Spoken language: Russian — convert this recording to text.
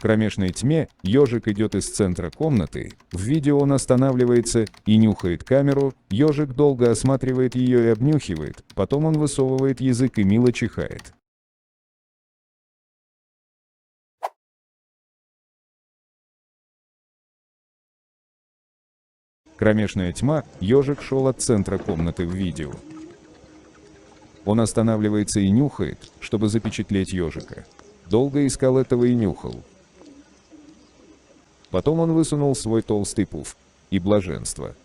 кромешной тьме ежик идет из центра комнаты. В видео он останавливается и нюхает камеру. Ежик долго осматривает ее и обнюхивает. Потом он высовывает язык и мило чихает. Кромешная тьма. Ежик шел от центра комнаты в видео. Он останавливается и нюхает, чтобы запечатлеть ежика. Долго искал этого и нюхал. Потом он высунул свой толстый пуф. И блаженство.